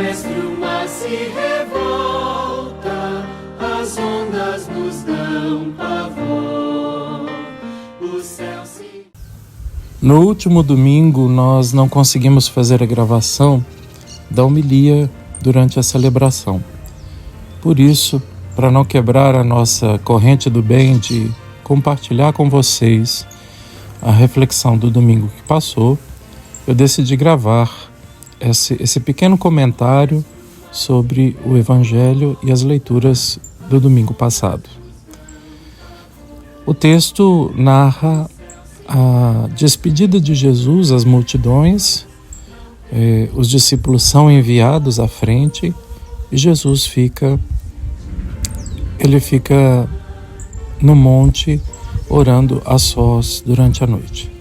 mestre, o mar se revolta, as ondas nos dão pavor, o céu se... No último domingo, nós não conseguimos fazer a gravação da homilia durante a celebração. Por isso, para não quebrar a nossa corrente do bem de compartilhar com vocês a reflexão do domingo que passou, eu decidi gravar esse pequeno comentário sobre o Evangelho e as leituras do domingo passado. O texto narra a despedida de Jesus às multidões. Os discípulos são enviados à frente e Jesus fica no monte orando a sós durante a noite.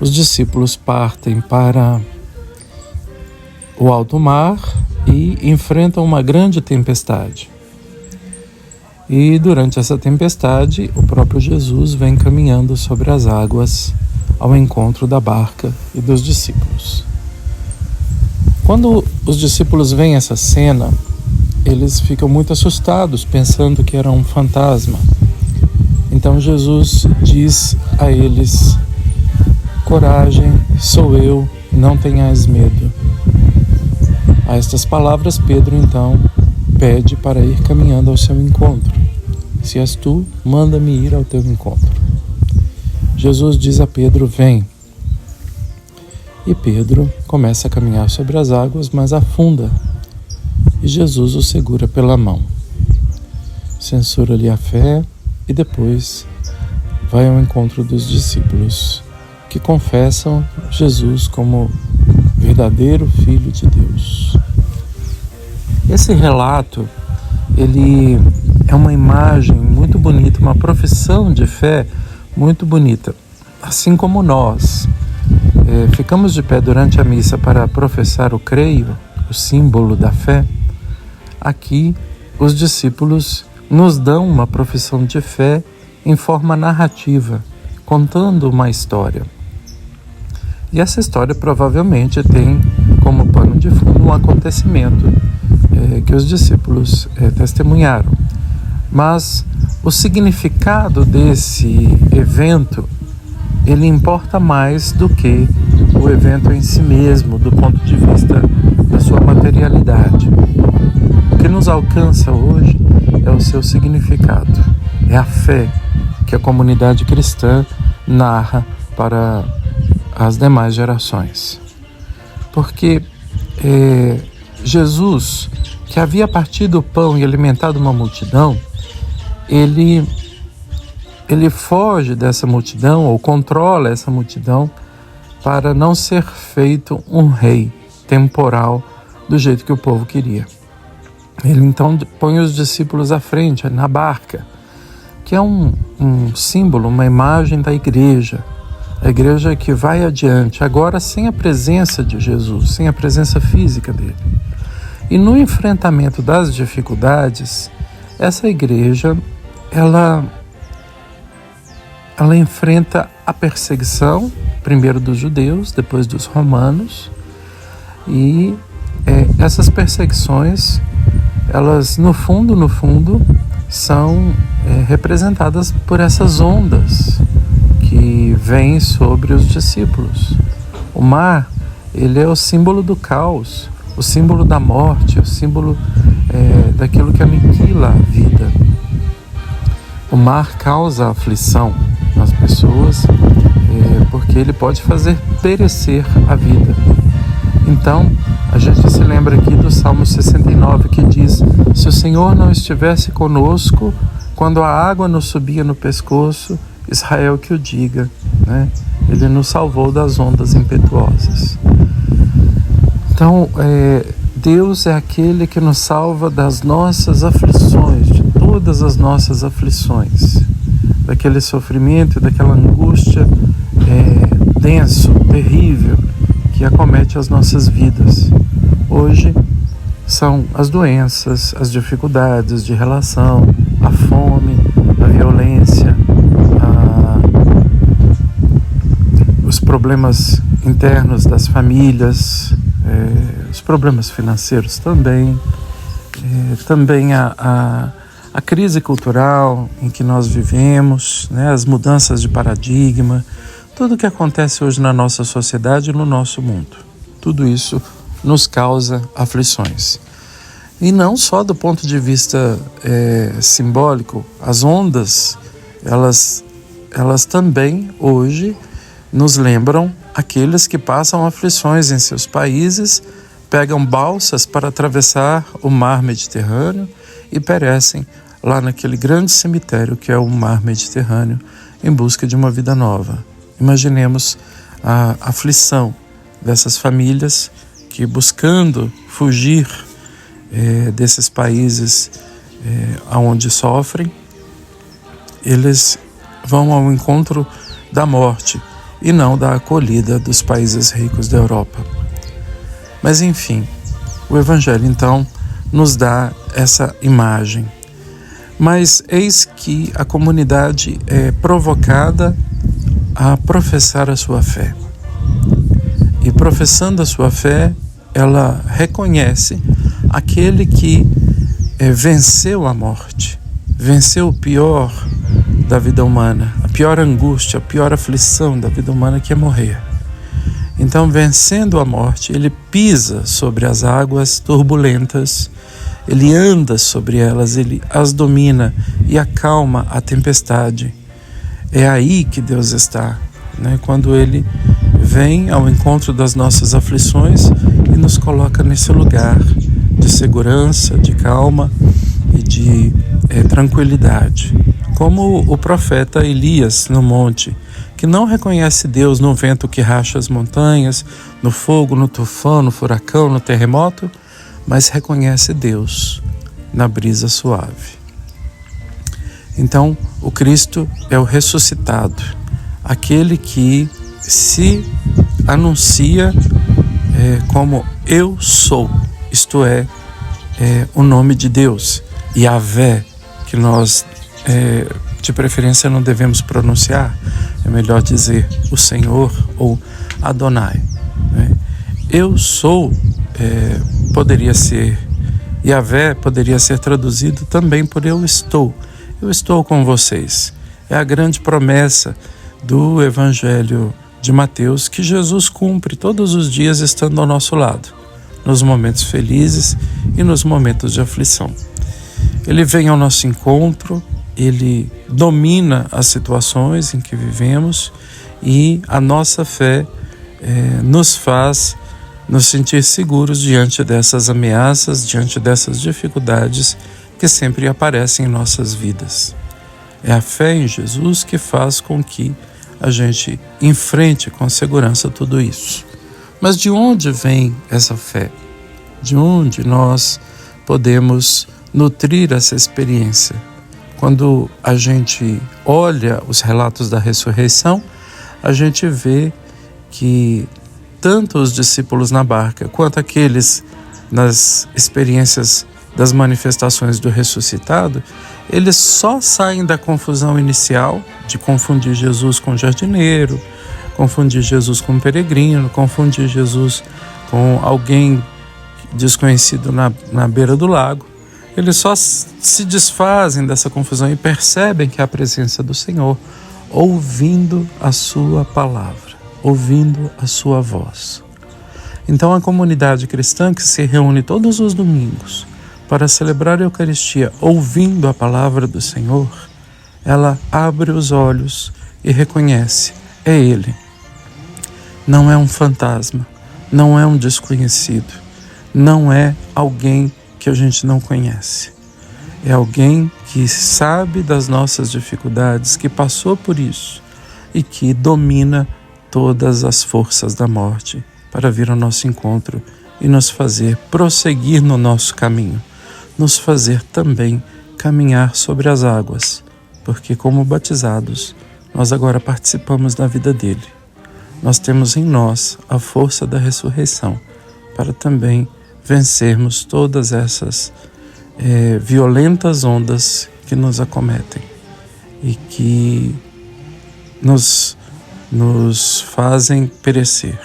Os discípulos partem para o alto mar e enfrentam uma grande tempestade. E durante essa tempestade, o próprio Jesus vem caminhando sobre as águas ao encontro da barca e dos discípulos. Quando os discípulos veem essa cena, eles ficam muito assustados, pensando que era um fantasma. Então Jesus diz a eles: coragem, sou eu, não tenhais medo. A estas palavras, Pedro então pede para ir caminhando ao seu encontro. Se és tu, manda-me ir ao teu encontro. Jesus diz a Pedro: vem. E Pedro começa a caminhar sobre as águas, mas afunda. E Jesus o segura pela mão. Censura-lhe a fé e depois vai ao encontro dos discípulos, que confessam Jesus como verdadeiro Filho de Deus. Esse relato, ele é uma imagem muito bonita, uma profissão de fé muito bonita. Assim como nós ficamos de pé durante a missa para professar o creio, o símbolo da fé, aqui os discípulos nos dão uma profissão de fé em forma narrativa, contando uma história. E essa história provavelmente tem como pano de fundo um acontecimento que os discípulos testemunharam. Mas o significado desse evento, ele importa mais do que o evento em si mesmo, do ponto de vista da sua materialidade. O que nos alcança hoje é o seu significado, é a fé que a comunidade cristã narra para as demais gerações. Porque Jesus, que havia partido o pão e alimentado uma multidão, ele foge dessa multidão ou controla essa multidão para não ser feito um rei temporal do jeito que o povo queria. Ele então põe os discípulos à frente, na barca, que é um símbolo, uma imagem da igreja. A igreja que vai adiante, agora sem a presença de Jesus, sem a presença física dele. E no enfrentamento das dificuldades, essa igreja, ela enfrenta a perseguição, primeiro dos judeus, depois dos romanos, e essas perseguições, elas no fundo, são representadas por essas ondas que vêm sobre os discípulos. O mar, ele é o símbolo do caos, o símbolo da morte, o símbolo daquilo que aniquila a vida. O mar causa aflição nas pessoas, porque ele pode fazer perecer a vida. Então, a gente se lembra aqui do Salmo 69, que diz: se o Senhor não estivesse conosco, quando a água nos subia no pescoço, Israel que o diga, né? Ele nos salvou das ondas impetuosas. Então, Deus é aquele que nos salva das nossas aflições, de todas as nossas aflições, daquele sofrimento e daquela angústia denso, terrível, que acomete as nossas vidas. Hoje são as doenças, as dificuldades de relação, a fome, a violência, os problemas internos das famílias, os problemas financeiros também, também a crise cultural em que nós vivemos, né, as mudanças de paradigma, tudo que acontece hoje na nossa sociedade e no nosso mundo. Tudo isso nos causa aflições. E não só do ponto de vista simbólico, as ondas, elas também hoje nos lembram aqueles que passam aflições em seus países, pegam balsas para atravessar o mar Mediterrâneo e perecem lá naquele grande cemitério que é o mar Mediterrâneo, em busca de uma vida nova. Imaginemos a aflição dessas famílias que, buscando fugir desses países onde sofrem, eles vão ao encontro da morte e não da acolhida dos países ricos da Europa. Mas enfim, o Evangelho então nos dá essa imagem. Mas eis que a comunidade é provocada a professar a sua fé. E professando a sua fé, ela reconhece aquele que venceu a morte, venceu o pior da vida humana, a pior angústia, a pior aflição da vida humana, que é morrer. Então, vencendo a morte, ele pisa sobre as águas turbulentas, ele anda sobre elas, ele as domina e acalma a tempestade. É aí que Deus está, né? Quando ele vem ao encontro das nossas aflições e nos coloca nesse lugar de segurança, de calma e de tranquilidade. Como o profeta Elias no monte, que não reconhece Deus no vento que racha as montanhas, no fogo, no tufão, no furacão, no terremoto, mas reconhece Deus na brisa suave. Então, o Cristo é o ressuscitado, aquele que se anuncia como eu sou, isto é o nome de Deus, Yahvé, que nós de preferência não devemos pronunciar, é melhor dizer o Senhor ou Adonai, né? Eu sou, poderia ser, Yahvé poderia ser traduzido também por eu estou com vocês. É a grande promessa do Evangelho de Mateus, que Jesus cumpre todos os dias estando ao nosso lado, nos momentos felizes e nos momentos de aflição. Ele vem ao nosso encontro, ele domina as situações em que vivemos e a nossa fé nos faz nos sentir seguros diante dessas ameaças, diante dessas dificuldades que sempre aparecem em nossas vidas. É a fé em Jesus que faz com que a gente enfrente com segurança tudo isso. Mas de onde vem essa fé? De onde nós podemos nutrir essa experiência? Quando a gente olha os relatos da ressurreição, a gente vê que tanto os discípulos na barca quanto aqueles nas experiências das manifestações do ressuscitado, eles só saem da confusão inicial de confundir Jesus com jardineiro, confundir Jesus com peregrino, confundir Jesus com alguém desconhecido na beira do lago. Eles só se desfazem dessa confusão e percebem que é a presença do Senhor, ouvindo a sua palavra, ouvindo a sua voz. Então a comunidade cristã que se reúne todos os domingos para celebrar a Eucaristia, ouvindo a palavra do Senhor, ela abre os olhos e reconhece, é Ele. Não é um fantasma, não é um desconhecido, não é alguém que a gente não conhece. É alguém que sabe das nossas dificuldades, que passou por isso e que domina todas as forças da morte para vir ao nosso encontro e nos fazer prosseguir no nosso caminho, nos fazer também caminhar sobre as águas, porque como batizados, nós agora participamos da vida dele. Nós temos em nós a força da ressurreição para também vencermos todas essas violentas ondas que nos acometem e que nos fazem perecer.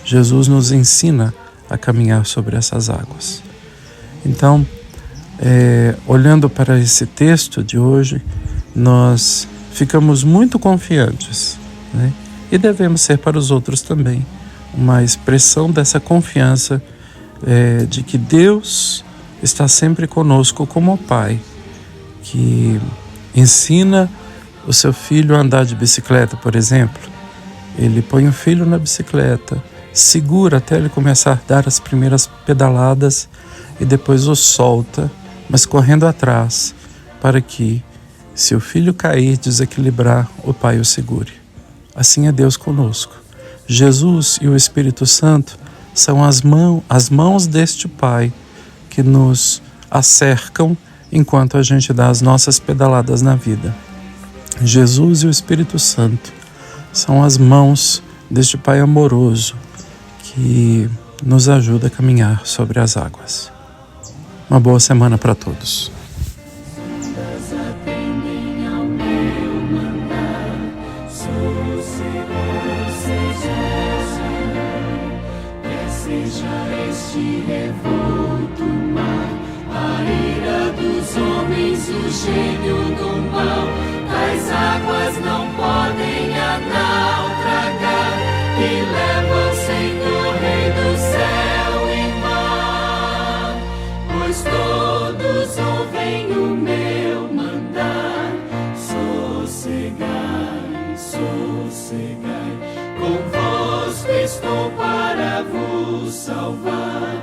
Jesus nos ensina a caminhar sobre essas águas. Então, olhando para esse texto de hoje, nós ficamos muito confiantes, né? E devemos ser para os outros também uma expressão dessa confiança de que Deus está sempre conosco como o Pai, que ensina o seu filho a andar de bicicleta, por exemplo. Ele põe o filho na bicicleta, segura até ele começar a dar as primeiras pedaladas e depois o solta, mas correndo atrás, para que, se o filho cair, desequilibrar, o pai o segure. Assim é Deus conosco. Jesus e o Espírito Santo são as mãos deste Pai que nos acercam enquanto a gente dá as nossas pedaladas na vida. Jesus e o Espírito Santo são as mãos deste Pai amoroso que nos ajuda a caminhar sobre as águas. Uma boa semana para todos. Seja este revolto mar, a ira dos homens, o gênio do mal. As águas não podem a naufragar, que levam Senhor, Rei do céu e mar. Pois todos ouvem o meu mandar, sossegai, sossegai, convosco estou para vos salvar.